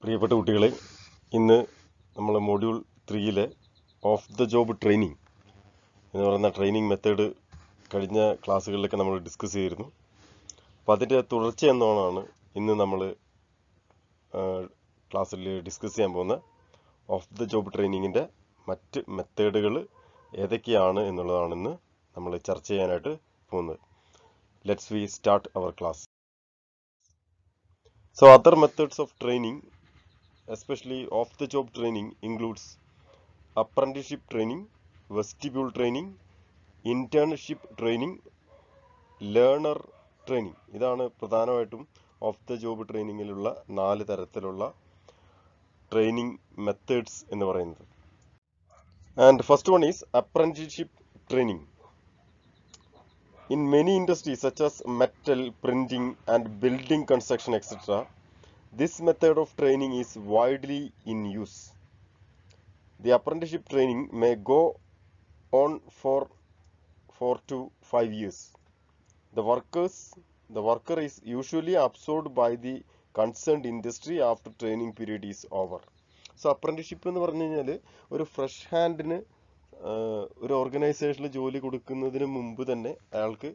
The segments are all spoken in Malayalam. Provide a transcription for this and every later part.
പ്രിയപ്പെട്ട കുട്ടികളെ, ഇന്ന് നമ്മൾ മൊഡ്യൂൾ 3-ലെ ഓഫ് ദ ജോബ് ട്രെയിനിങ് എന്ന് പറയുന്ന ട്രെയിനിങ് മെത്തേഡ് കഴിഞ്ഞ ക്ലാസ്സുകളിലൊക്കെ നമ്മൾ ഡിസ്കസ് ചെയ്തിരുന്നു. അപ്പോൾ അതിൻ്റെ തുടർച്ച എന്നോണമാണ് ഇന്ന് നമ്മൾ ക്ലാസ്സിൽ ഡിസ്കസ് ചെയ്യാൻ പോകുന്ന ഓഫ് ദ ജോബ് ട്രെയിനിങ്ങിൻ്റെ മറ്റ് മെത്തേഡുകൾ ഏതൊക്കെയാണ് എന്നുള്ളതാണ് ഇന്ന് നമ്മൾ ചർച്ച ചെയ്യാനായിട്ട് പോകുന്നത്. Let's we start our class. So other methods of training, especially off-the-job training, includes apprenticeship training, vestibule training, internship training, learner training. ഇതാണ് പ്രധാനമായിട്ടും ഓഫ് ദ ജോബ് ട്രെയിനിങ്ങിലുള്ള 4 തരത്തിലുള്ള ട്രെയിനിങ് മെത്തേഡ്സ് എന്ന് പറയുന്നത്. And first one is apprenticeship training. In many industries such as metal, printing and building construction, etc., this method of training is widely in use. The apprenticeship training may go on for 4 to 5 years. The worker is usually absorbed by the concerned industry after training period is over. So apprenticeship എന്ന് പറഞ്ഞു കഴിഞ്ഞാൽ ഒരു ഫ്രഷ് ഹാൻഡിന് ഒരു ഓർഗനൈസേഷനിൽ ജോലി കൊടുക്കുന്നതിന് മുമ്പ് തന്നെ അയാൾക്ക്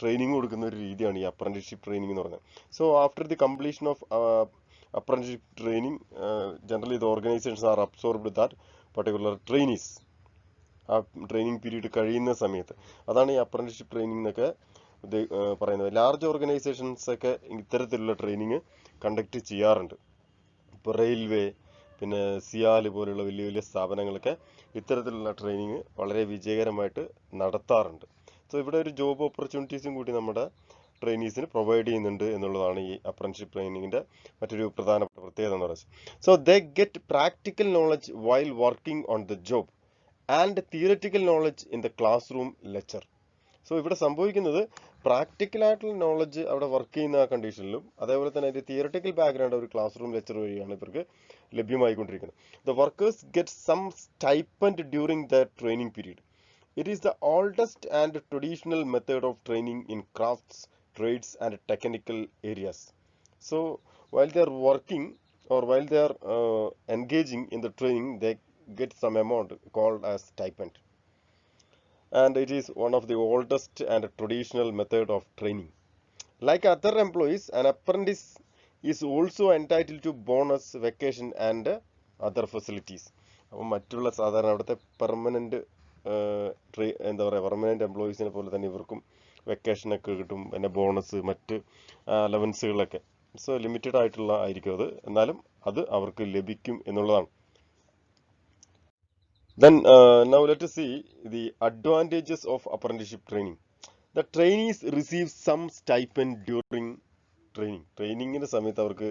ട്രെയിനിങ് കൊടുക്കുന്ന ഒരു രീതിയാണ് ഈ അപ്രന്റീസ്ഷിപ്പ് ട്രെയിനിങ് എന്ന് പറയുന്നത്. So after the completion of apprenticeship training generally the organisations R absorbed that particular trainees. ആ ട്രെയിനിങ് പീരീഡ് കഴിയുന്ന സമയത്ത് അതാണ് ഈ അപ്രന്റീസ്ഷിപ്പ് ട്രെയിനിങ് എന്നൊക്കെ പറയുന്നത്. ലാർജ് ഓർഗനൈസേഷൻസ് ഒക്കെ ഇത്തരത്തിലുള്ള ട്രെയിനിങ് കണ്ടക്ട് ചെയ്യാറുണ്ട്. ഇപ്പോൾ റെയിൽവേ, പിന്നെ സിയാല് പോലുള്ള വലിയ വലിയ സ്ഥാപനങ്ങളൊക്കെ ഇത്തരത്തിലുള്ള ട്രെയിനിങ് വളരെ വിജയകരമായിട്ട് നടത്താറുണ്ട്. സോ ഇവിടെ ഒരു ജോബ് ഓപ്പർച്യൂണിറ്റീസും കൂടി നമ്മുടെ ട്രെയിനീസിന് പ്രൊവൈഡ് ചെയ്യുന്നുണ്ട് എന്നുള്ളതാണ് ഈ അപ്രന്റീസ്ഷിപ്പ് ട്രെയിനിങ്ങിൻ്റെ മറ്റൊരു പ്രധാനപ്പെട്ട പ്രത്യേകത എന്ന് പറയുന്നത്. So they get practical knowledge while working on the job and theoretical knowledge in the class room lecture. So ഇവിടെ സംഭവിക്കുന്നത് പ്രാക്ടിക്കലായിട്ടുള്ള നോളജ് അവിടെ വർക്ക് ചെയ്യുന്ന ആ കണ്ടീഷനിലും അതേപോലെ തന്നെ അതിൻ്റെ തിയററ്റിക്കൽ ബാക്ക്ഗ്രൗണ്ട് ഒരു ക്ലാസ് റൂം ലെക്ചർ വഴിയാണ് ഇവർക്ക് ലഭ്യമായിക്കൊണ്ടിരിക്കുന്നത്. The workers get some stipend during the training period. It is the oldest and traditional method of training in crafts, trades and technical areas. So while they are working or while they are engaging in the training, they get some amount called as stipend. And it is one of the oldest and traditional method of training. Like other employees, an apprentice is also entitled to bonus, vacation and other facilities. അപ്പോൾ മറ്റുള്ള സാധാരണ അവിടുത്തെ പെർമനന്റ് എന്താ പറയുക പെർമനന്റ് എംപ്ലോയീസിനെ പോലെ തന്നെ ഇവർക്കും വെക്കേഷനൊക്കെ കിട്ടും, പിന്നെ ബോണസ്, മറ്റ് അലവൻസുകളൊക്കെ. സോ ലിമിറ്റഡ് ആയിട്ടുള്ള ആയിരിക്കും അത്, എന്നാലും അത് അവർക്ക് ലഭിക്കും എന്നുള്ളതാണ്. Then now let us see the advantages of apprenticeship training. The trainees receive some stipend during training. ട്രെയിനിങ്ങിൻ്റെ സമയത്ത് അവർക്ക്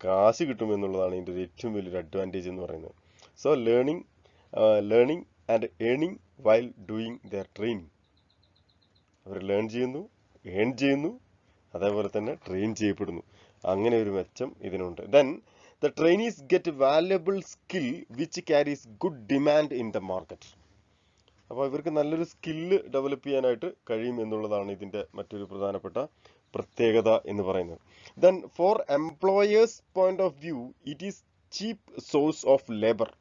കാശ് കിട്ടും എന്നുള്ളതാണ് ഇതിൻ്റെ ഒരു ഏറ്റവും വലിയൊരു അഡ്വാൻറ്റേജ് എന്ന് പറയുന്നത്. So learning and earning while doing their training. അവർ ലേൺ ചെയ്യുന്നു, ഏൺ ചെയ്യുന്നു, അതേപോലെ തന്നെ ട്രെയിൻ ചെയ്യപ്പെടുന്നു. അങ്ങനെ ഒരു മെച്ചം ഇതിനുണ്ട്. Then the trainees get valuable skill which carries good demand in the market. അപ്പോൾ ഇവർക്ക് നല്ലൊരു സ്കില്ല് ഡെവലപ്പ് ചെയ്യാനായിട്ട് കഴിയും എന്നുള്ളതാണ് ഇതിൻ്റെ മറ്റൊരു പ്രധാനപ്പെട്ട പ്രത്യേകത എന്ന് പറയുന്നത്. Then for employers point of view it is cheap source of labour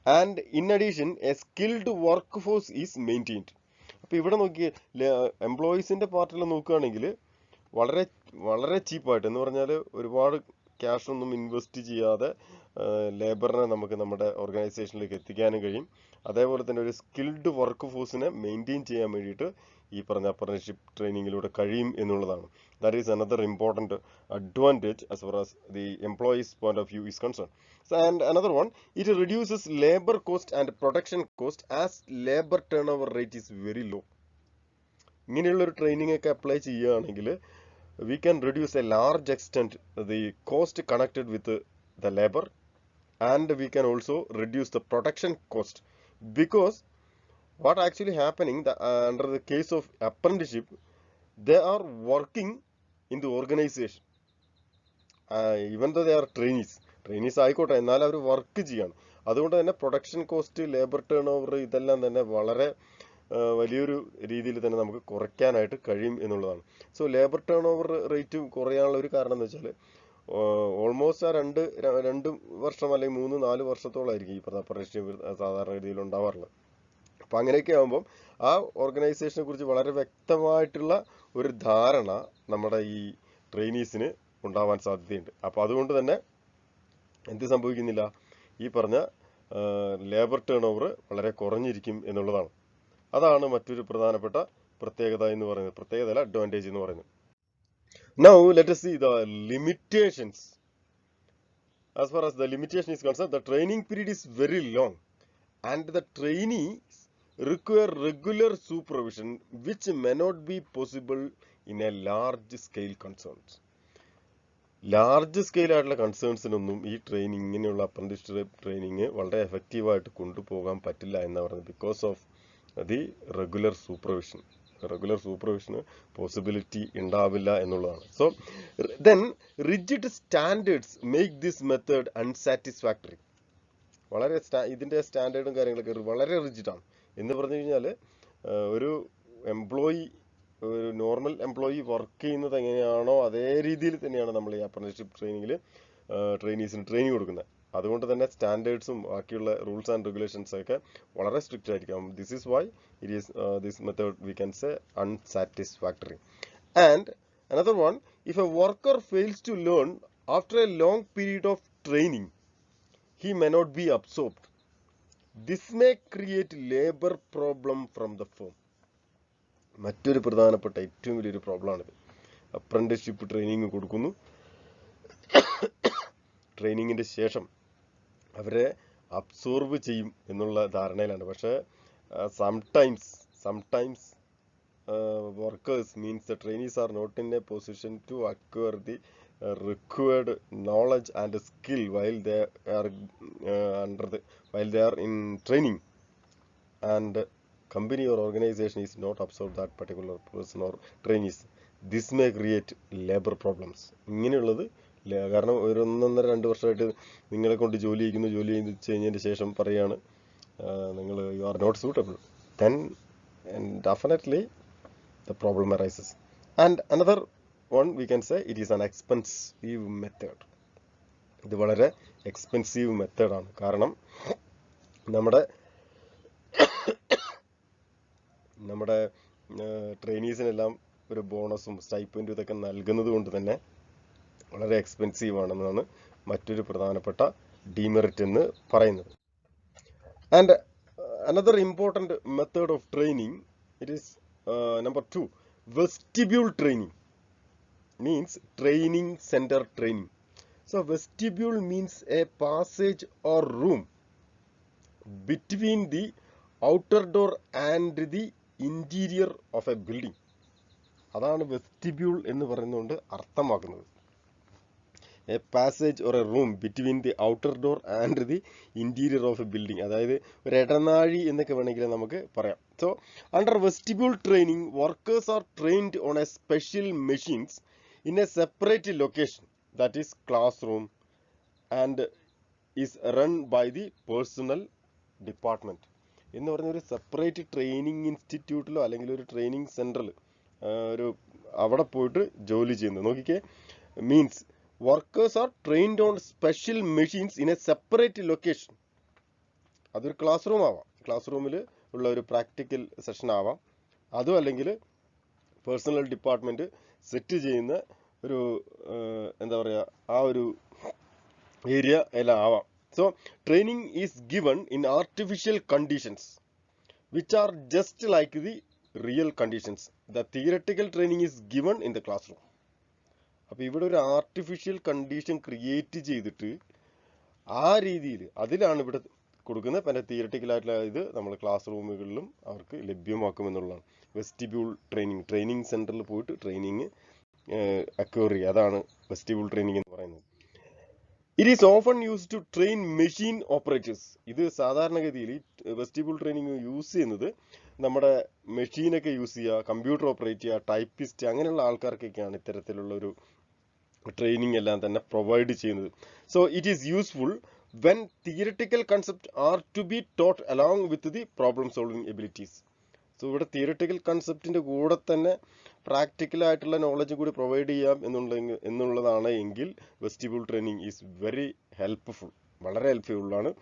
and in addition a skilled work force is maintained. അപ്പോൾ ഇവിടെ നോക്കിയേ, എംപ്ലോയീസിൻ്റെ പാർട്ടിൽ നോക്കുകയാണെങ്കിൽ വളരെ വളരെ ചീപ്പായിട്ട് എന്ന് പറഞ്ഞാൽ ഒരുപാട് ക്യാഷ് ഒന്നും ഇൻവെസ്റ്റ് ചെയ്യാതെ ലേബറിനെ നമുക്ക് നമ്മുടെ ഓർഗനൈസേഷനിലേക്ക് എത്തിക്കാനും കഴിയും. അതേപോലെ തന്നെ ഒരു സ്കിൽഡ് വർക്ക് ഫോഴ്സിനെ മെയിൻറ്റെയിൻ ചെയ്യാൻ വേണ്ടിയിട്ട് ഈ പറഞ്ഞ അപ്രന്റീസ്ഷിപ്പ് ട്രെയിനിങ്ങിലൂടെ കഴിയും എന്നുള്ളതാണ്. That is another important advantage as far as the employees point of view is concern. And another one, it reduces labour cost and production cost as labour turn over rate is very low. ഇങ്ങനെയുള്ളൊരു ട്രെയിനിങ് ഒക്കെ അപ്ലൈ ചെയ്യുകയാണെങ്കിൽ we can reduce a large extent the cost connected with the labor, and we can also reduce the production cost, because what actually happening under the case of apprenticeship, they are working in the organization, even though they are trainees ആയിക്കോട്ടെ, എന്നാൽ അവർ വർക്ക് ചെയ്യാണ്. അതുകൊണ്ട് തന്നെ production cost, labour turn over ഇതെല്ലാം തന്നെ വളരെ വലിയൊരു രീതിയിൽ തന്നെ നമുക്ക് കുറയ്ക്കാനായിട്ട് കഴിയും എന്നുള്ളതാണ്. So labour turn over rate കുറയാനുള്ള ഒരു കാരണം എന്ന് വെച്ചാൽ ഓൾമോസ്റ്റ് ആ രണ്ട് വർഷം അല്ലെങ്കിൽ 3-4 വർഷത്തോളമായിരിക്കും ഈ അപ്രന്റീസ്ഷിപ്പ് സാധാരണ രീതിയിൽ ഉണ്ടാവാറുള്ളത്. അപ്പം അങ്ങനെയൊക്കെ ആകുമ്പം ആ ഓർഗനൈസേഷനെ കുറിച്ച് വളരെ വ്യക്തമായിട്ടുള്ള ഒരു ധാരണ നമ്മുടെ ഈ ട്രെയിനീസിന് ഉണ്ടാവാൻ സാധ്യതയുണ്ട്. അപ്പോൾ അതുകൊണ്ട് തന്നെ എന്ത് സംഭവിക്കുന്നില്ല, ഈ പറഞ്ഞ ലേബർ ടേൺ ഓവർ വളരെ കുറഞ്ഞിരിക്കും എന്നുള്ളതാണ്. അതാണ് മറ്റൊരു പ്രധാനപ്പെട്ട പ്രത്യേകത എന്ന് പറയുന്നത്, പ്രത്യേകതയല്ല അഡ്വാൻറ്റേജ് എന്ന് പറയുന്നത്. Now let us see the limitations. As far as the limitation is concerned, the training period is very long and the trainees require regular supervision which may not be possible in a large scale concerns. Large scale ആയിട്ടുള്ള കൺസേൺസിനൊന്നും ഈ ട്രെയിനിങ്, ഇങ്ങനെയുള്ള അപ്രന്റീസ്ഷിപ്പ് ട്രെയിനിങ് വളരെ എഫക്റ്റീവായിട്ട് കൊണ്ടുപോകാൻ പറ്റില്ല എന്നാണ് പറയുന്നത്. ബിക്കോസ് ഓഫ് ദി റെഗുലർ സൂപ്പർവിഷന് പോസിബിലിറ്റി ഉണ്ടാവില്ല എന്നുള്ളതാണ്. So then rigid standards make this method unsatisfactory. വളരെ ഇതിൻ്റെ സ്റ്റാൻഡേർഡും കാര്യങ്ങളൊക്കെ വളരെ റിജിഡാണ് എന്ന് പറഞ്ഞു കഴിഞ്ഞാൽ ഒരു നോർമൽ എംപ്ലോയി വർക്ക് ചെയ്യുന്നത് എങ്ങനെയാണോ അതേ രീതിയിൽ തന്നെയാണ് നമ്മൾ ഈ അപ്രന്റീസ്ഷിപ്പ് ട്രെയിനിങ്ങിൽ ട്രെയിനീസിന് ട്രെയിനിങ് കൊടുക്കുന്നത്. അതുകൊണ്ട് തന്നെ സ്റ്റാൻഡേർഡ്സും ബാക്കിയുള്ള റൂൾസ് ആൻഡ് റെഗുലേഷൻസ് ഒക്കെ വളരെ സ്ട്രിക്റ്റ് ആയിരിക്കും. This is why it is this method we can say unsatisfactory. And another one, if a worker fails to learn after a long period of training he may not be absorbed. This may create labor problem from the firm. മറ്റൊരു പ്രധാനപ്പെട്ട ഏറ്റവും വലിയൊരു പ്രോബ്ലമാണിത്. അപ്രന്റീസ്ഷിപ്പ് ട്രെയിനിങ് കൊടുക്കുന്നു, ട്രെയിനിങ്ങിൻ്റെ ശേഷം അവരെ അബ്സോർവ് ചെയ്യും എന്നുള്ള ധാരണയിലാണ്. പക്ഷേ sometimes workers means the trainees are not in a position to acquire the required knowledge and skill while they are in training, and company or organization is not absorb that particular person or trainees. This may create labor problems. ഇങ്ങനെയുള്ളത് കാരണം ഒരു 1.5-2 വർഷമായിട്ട് നിങ്ങളെ കൊണ്ട് ജോലി ചെയ്യുന്നതിന് ശേഷം പറയാണ് നിങ്ങൾ you are not suitable, then definitely the problem arises. And another one we can say it is an expensive method. ഇത് വളരെ എക്സ്പെൻസീവ് മെത്തേഡാണ്. കാരണം നമ്മുടെ ട്രെയിനീസിനെല്ലാം ഒരു ബോണസും സ്റ്റൈപ്പൻറ്റും ഇതൊക്കെ നൽകുന്നത് കൊണ്ട് തന്നെ വളരെ എക്സ്പെൻസീവ് ആണെന്നാണ് മറ്റൊരു പ്രധാനപ്പെട്ട ഡീമെറിറ്റ് എന്ന് പറയുന്നത്. And another important method of training, it is number 2, vestibule training. Means training center training. So vestibule means a passage or room between the outer door and the interior of a building. അതാണ് വെസ്റ്റിബ്യൂൾ എന്ന് പറയുന്നതുകൊണ്ട് അർത്ഥമാക്കുന്നത്. A passage or A room between the outer door and the interior of A building. അതായത് ഒരു ഇടനാഴി എന്നൊക്കെ വേണമെങ്കിൽ നമുക്ക് പറയാം. So under vestibule training workers are trained on A special machines in a separate location, that is classroom, and is run by the personnel department. എന്ന് പറഞ്ഞ ഒരു സെപ്പറേറ്റ് ട്രെയിനിങ് ഇൻസ്റ്റിറ്റ്യൂട്ടിലോ അല്ലെങ്കിൽ ഒരു ട്രെയിനിങ് സെന്ററിൽ അവിടെ പോയിട്ട് ജോലി ചെയ്യുന്നത്. നോക്കിക്കേ, means workers are trained on special machines in A separate location. അതൊരു ക്ലാസ് റൂം ആവാം, ക്ലാസ് റൂമിൽ ഉള്ള ഒരു പ്രാക്ടിക്കൽ സെഷൻ ആവാം, അതും അല്ലെങ്കിൽ പേഴ്സണൽ ഡിപ്പാർട്ട്മെന്റ് സെറ്റ് ചെയ്യുന്ന ഒരു എന്താ പറയുക ആ ഒരു ഏരിയ എല്ലാം ആവാം. So training is given in artificial conditions which are just like the real conditions. The theoretical training is given in the class room. അപ്പോൾ ഇവിടെ ഒരു ആർട്ടിഫിഷ്യൽ കണ്ടീഷൻ ക്രിയേറ്റ് ചെയ്തിട്ട് ആ രീതിയിൽ അതിലാണ് ഇവിടെ കൊടുക്കുന്നത്. പിന്നെ തിയററ്റിക്കലായിട്ടുള്ള ഇത് നമ്മൾ ക്ലാസ് റൂമുകളിലും അവർക്ക് ലഭ്യമാക്കുമെന്നുള്ളതാണ് വെസ്റ്റിബ്യൂൾ ട്രെയിനിങ്. ട്രെയിനിങ് സെന്ററിൽ പോയിട്ട് ട്രെയിനിങ് അക്വയർ ചെയ്യുക, അതാണ് വെസ്റ്റിബ്യൂൾ ട്രെയിനിങ് എന്ന് പറയുന്നത്. It is often use to train machine operators. ഇത് സാധാരണഗതിയിൽ വെസ്റ്റിബ്യൂൾ ട്രെയിനിങ് യൂസ് ചെയ്യുന്നത് നമ്മുടെ മെഷീനൊക്കെ യൂസ് ചെയ്യുക, കമ്പ്യൂട്ടർ ഓപ്പറേറ്റ് ചെയ്യുക, ടൈപ്പിസ്റ്റ് അങ്ങനെയുള്ള ആൾക്കാർക്കൊക്കെയാണ് ഇത്തരത്തിലുള്ള ഒരു ട്രെയിനിങ് എല്ലാം തന്നെ പ്രൊവൈഡ് ചെയ്യുന്നത്. So it is useful when theoretical concepts are to be taught along with the problem solving abilities. So ഇവിടെ തിയററ്റിക്കൽ കൺസെപ്റ്റിന്റെ കൂടെ തന്നെ പ്രാക്ടിക്കലായിട്ടുള്ള നോളജ് കൂടി പ്രൊവൈഡ് ചെയ്യാം എന്നുള്ളതാണ് എങ്കിൽ vestibule training is very helpful, വളരെ ഹെൽപ്ഫുൾ ആണ്.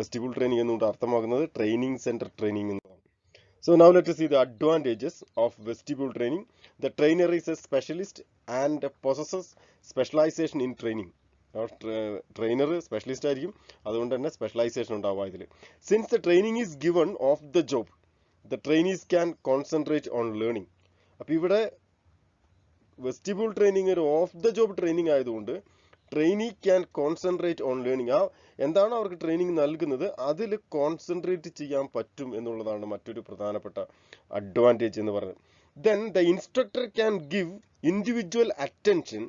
വെസ്റ്റിബ്യൂൾ ട്രെയിനിങ് എന്നുകൊണ്ട് അർത്ഥമാക്കുന്നത് ട്രെയിനിങ് സെന്റർ ട്രെയിനിങ് എന്നതാണ്. So now let us see the advantages of vestibule training. The trainer is a specialist and possesses specialization in training. Trainer specialist ആയിരിക്കും, അതുകൊണ്ട് തന്നെ സ്പെഷ്യലൈസേഷൻ ഉണ്ടാവുക ഇതിൽ. Since the training is given of the job, the trainees can concentrate on learning. അപ്പോൾ ഇവിടെ വെസ്റ്റിബ്യൂൾ ട്രെയിനിങ് ഒരു ഓഫ് ദ ജോബ് ട്രെയിനിങ് ആയതുകൊണ്ട് trainee can concentrate on learning. എന്താണ് അവർക്ക് ട്രെയിനിങ് നൽകുന്നത് അതിൽ കോൺസെൻട്രേറ്റ് ചെയ്യാൻ പറ്റും എന്നുള്ളതാണ് മറ്റൊരു പ്രധാനപ്പെട്ട അഡ്വാൻറ്റേജ് എന്ന് പറയുന്നത്. Then the instructor can give individual attention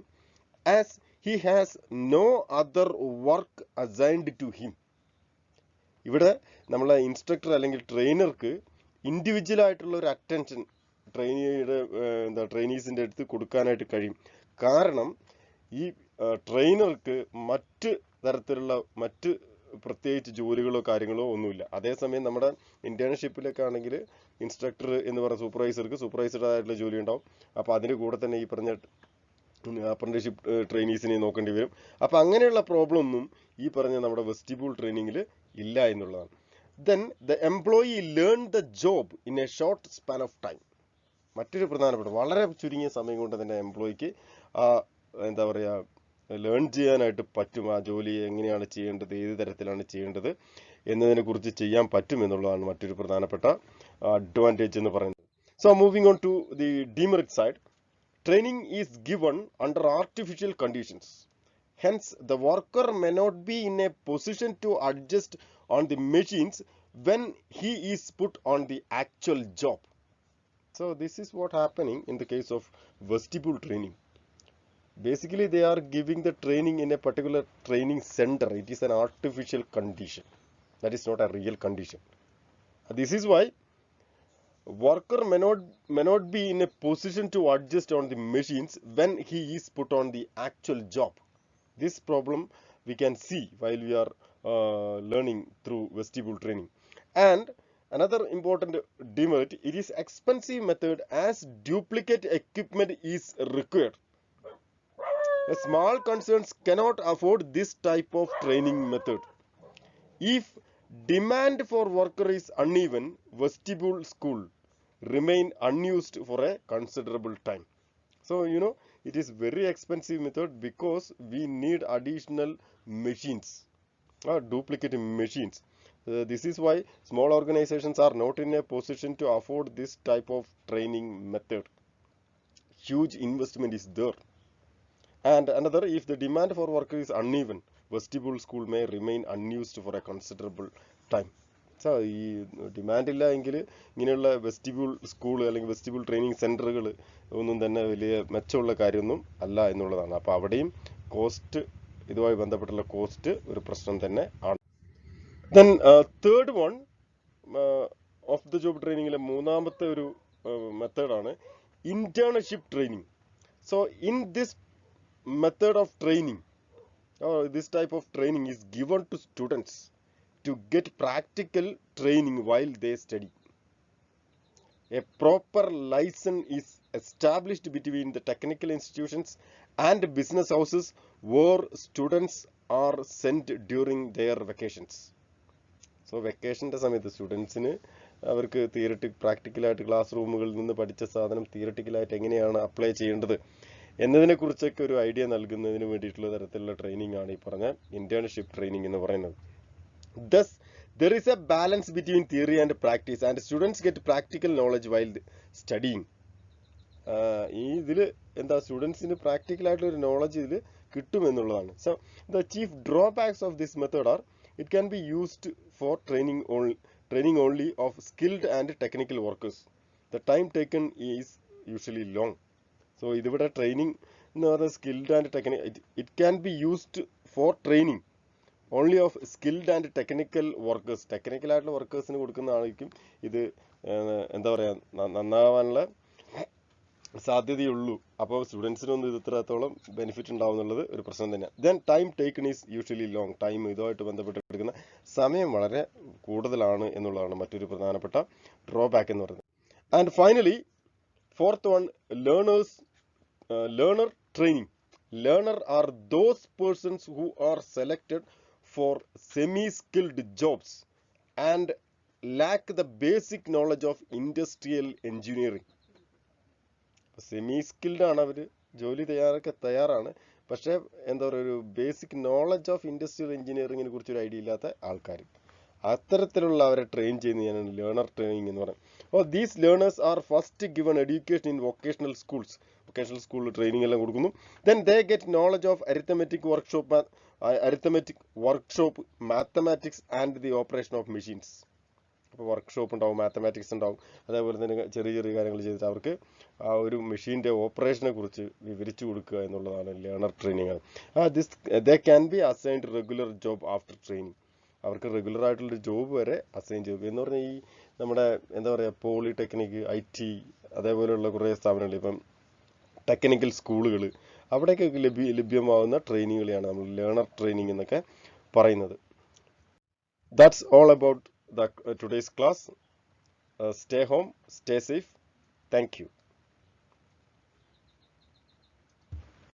as he has no other work assigned to him. ഇവിടെ നമ്മളെ ഇൻസ്ട്രക്ടർ അല്ലെങ്കിൽ ട്രെയിനർക്ക് ഇൻഡിവിജ്വൽ ആയിട്ടുള്ള ഒരു അറ്റൻഷൻ ട്രെയിനീസിന്റെ അടുത്ത് കൊടുക്കാനായിട്ട് കഴിയും. കാരണം ഈ ട്രെയിനർക്ക് മറ്റ് തരത്തിലുള്ള പ്രത്യേകിച്ച് ജോലികളോ കാര്യങ്ങളോ ഒന്നുമില്ല. അതേസമയം നമ്മുടെ ഇന്റേൺഷിപ്പിലൊക്കെ ആണെങ്കിൽ ഇൻസ്ട്രക്ടർ എന്ന് പറഞ്ഞ സൂപ്പർവൈസറുടെ ആയിട്ടുള്ള ജോലി ഉണ്ടാവും. അപ്പോൾ അതിന് കൂടെ തന്നെ ഈ പറഞ്ഞ അപ്രന്റീസ്ഷിപ്പ് ട്രെയിനീസിനെ നോക്കേണ്ടി വരും. അപ്പോൾ അങ്ങനെയുള്ള പ്രോബ്ലം ഒന്നും ഈ പറഞ്ഞ നമ്മുടെ വെസ്റ്റിബ്യൂൾ ട്രെയിനിങ്ങിൽ ഇല്ല എന്നുള്ളതാണ്. Then the employee learn the job in A short span of time. മറ്റൊരു പ്രധാനപ്പെട്ട വളരെ ചുരുങ്ങിയ സമയം കൊണ്ട് തന്നെ എംപ്ലോയിക്ക് എന്താ പറയുക ലേൺ ചെയ്യാനായിട്ട് പറ്റും. ആ ജോലി എങ്ങനെയാണ് ചെയ്യേണ്ടത്, ഏത് തരത്തിലാണ് ചെയ്യേണ്ടത് എന്നതിനെ കുറിച്ച് ചെയ്യാൻ പറ്റും എന്നുള്ളതാണ് മറ്റൊരു പ്രധാനപ്പെട്ട അഡ്വാൻറ്റേജ് എന്ന് പറയുന്നത്. So moving on to the demerit side, training is given under artificial conditions. Hence the worker may not be in a position to adjust on the machines when he is put on the actual job. So this is what happening in the case of vestibule training. Basically they are giving the training in a particular training center. It is an artificial condition. That is not a real condition. This is why worker may not be in a position to adjust on the machines when he is put on the actual job. This problem we can see while we are learning through vestibule training. And another important demerit, it is expensive method as duplicate equipment is required. The small concerns cannot afford this type of training method. If demand for worker is uneven, vestibule school remain unused for a considerable time. So it is very expensive method because we need additional machines, duplicate machines. This is why small organizations are not in a position to afford this type of training method. Huge investment is there. And another, if the demand for worker is uneven, vestibule school may remain unused for a considerable time. So ഈ ഡിമാൻഡ് ഇല്ല എങ്കിൽ ഇങ്ങനെയുള്ള വെസ്റ്റിബ്യൂൾ സ്കൂൾ അല്ലെങ്കിൽ വെസ്റ്റിബ്യൂൾ ട്രെയിനിങ് സെന്ററുകൾ ഒന്നും തന്നെ വലിയ മെച്ചമുള്ള കാര്യമൊന്നും അല്ല എന്നുള്ളതാണ്. അപ്പോൾ അവിടെയും കോസ്റ്റ്, ഇതുമായി ബന്ധപ്പെട്ടുള്ള കോസ്റ്റ് ഒരു പ്രശ്നം തന്നെ ആണ്. Then third one, off the job ട്രെയിനിങ്ങിലെ മൂന്നാമത്തെ ഒരു മെത്തേഡാണ് ഇന്റേൺഷിപ്പ് ട്രെയിനിങ്. So in this method of training, this type of training is given to students to get practical training while they study. A proper license is established between the technical institutions and business houses where students are sent during their vacations. So വെക്കേഷൻ്റെ സമയത്ത് സ്റ്റുഡൻസിന് അവർക്ക് പ്രാക്ടിക്കലായിട്ട് ക്ലാസ് റൂമുകളിൽ നിന്ന് പഠിച്ച സാധനം തിയറട്ടിക്കലായിട്ട് എങ്ങനെയാണ് അപ്ലൈ ചെയ്യേണ്ടത് എന്നതിനെ കുറിച്ചൊക്കെ ഒരു ഐഡിയ നൽകുന്നതിന് വേണ്ടിയിട്ടുള്ള തരത്തിലുള്ള ട്രെയിനിങ് ആണ് ഈ പറഞ്ഞ ഇന്റേൺഷിപ്പ് ട്രെയിനിങ് എന്ന് പറയുന്നത്. Thus, there is a balance between theory and practice, and students get practical knowledge while studying. ഈ ഇതിൽ എന്താ സ്റ്റുഡൻസിന് പ്രാക്ടിക്കലായിട്ടുള്ള ഒരു നോളജ് ഇതിൽ കിട്ടുമെന്നുള്ളതാണ്. So the chief drawbacks of this method are, it can be used for training only of skilled and technical workers. The time taken is usually long. So ഇതിവിടെ ട്രെയിനിങ് എന്ന് പറയുന്നത് skilled and it can be used for training only of skilled and technical workers. ടെക്നിക്കലായിട്ടുള്ള വർക്കേഴ്സിന് കൊടുക്കുന്നതായിരിക്കും ഇത് എന്താ പറയുക നന്നാവാനുള്ള സാധ്യതയുള്ളൂ. അപ്പോൾ സ്റ്റുഡൻസിനൊന്നും ഇത് ഇത്രത്തോളം ബെനിഫിറ്റ് ഉണ്ടാവും എന്നുള്ളത് ഒരു പ്രശ്നം തന്നെയാണ്. Then time taken is usually long. Time ഇതുമായിട്ട് ബന്ധപ്പെട്ട് എടുക്കുന്ന സമയം വളരെ കൂടുതലാണ് എന്നുള്ളതാണ് മറ്റൊരു പ്രധാനപ്പെട്ട ഡ്രോബാക്ക് എന്ന് പറയുന്നത്. And finally Fourth one, learner training. Learner are those persons who are selected for semi-skilled jobs and lack the basic knowledge of industrial engineering. Semi skilled ആണ് അവർ, ജോലി തയ്യാറാണ്, പക്ഷേ എന്താ പറയുക, ഒരു ബേസിക് നോളജ് ഓഫ് ഇൻഡസ്ട്രിയൽ എഞ്ചിനീയറിങ്ങിനെ കുറിച്ച് ഒരു ഐഡിയ ഇല്ലാത്ത ആൾക്കാർ, അത്തരത്തിലുള്ള അവരെ ട്രെയിൻ ചെയ്യുന്നതാണ് ലേണർ ട്രെയിനിങ് എന്ന് പറയുന്നത്. അപ്പോൾ these learners R first given education in vocational schools. Vocational സ്കൂളിൽ ട്രെയിനിങ് എല്ലാം കൊടുക്കുന്നു. Then they get knowledge of arithmetic workshop, mathematics and the operation of machines. അപ്പോൾ വർക്ക്ഷോപ്പ് ഉണ്ടാവും, മാത്തമാറ്റിക്സ് ഉണ്ടാവും, അതേപോലെ തന്നെ ചെറിയ ചെറിയ കാര്യങ്ങൾ ചെയ്തിട്ട് അവർക്ക് ആ ഒരു മെഷീൻ്റെ ഓപ്പറേഷനെ കുറിച്ച് വിവരിച്ചു കൊടുക്കുക എന്നുള്ളതാണ് learner training. They can be assigned regular job after training. അവർക്ക് റെഗുലർ ആയിട്ടുള്ളൊരു ജോബ് വരെ അസൈൻ ചെയ്യും എന്ന് പറഞ്ഞാൽ ഈ നമ്മുടെ എന്താ പറയുക പോളിടെക്നിക്, IT, അതേപോലെയുള്ള കുറേ സ്ഥാപനങ്ങൾ, ഇപ്പം ടെക്നിക്കൽ സ്കൂളുകൾ, അവിടേക്കൊക്കെ ലഭ്യമാവുന്ന ട്രെയിനിങ്ങുകളെയാണ് നമ്മൾ ലേണർ ട്രെയിനിങ് എന്നൊക്കെ പറയുന്നത്. That's all about today's class. Stay home, stay safe. Thank you.